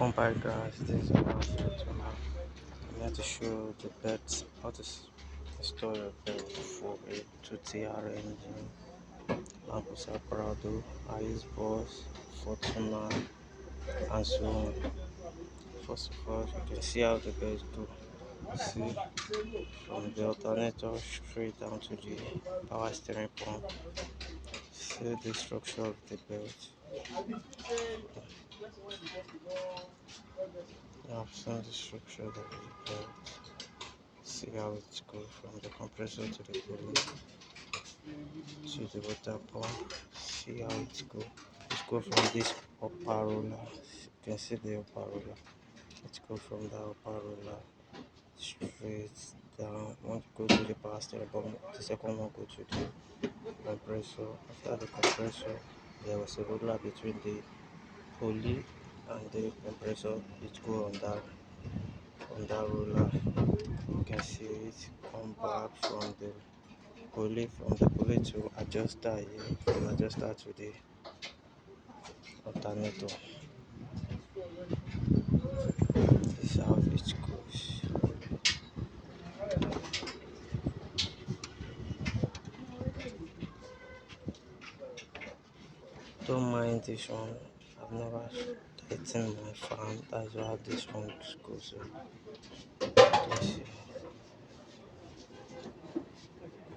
Welcome back, guys. This is our Fortuna. I'm here to show the pets how to install your pet for a 2TR engine, Lampusa Prado, haice boss, Fortuna, and so on. First of all, you can see how the birds do. See from the alternator straight down to the power steering pump. See the structure of the belt. You have seen the structure of the belt. See how it goes from the compressor to the pulley to the water pump. See how it goes. It goes from this upper roller. You can see the upper roller. It goes from the upper roller straight down. One go to the power steering pump. The second one go to the compressor. After the compressor, there was a roller between the pulley and the compressor. It go on that roller. You can see it come back from the pulley to adjuster here, from adjuster to the alternator. This is how it goes. Don't mind this one. I've never tightened my fan. That's how this one goes. You can see.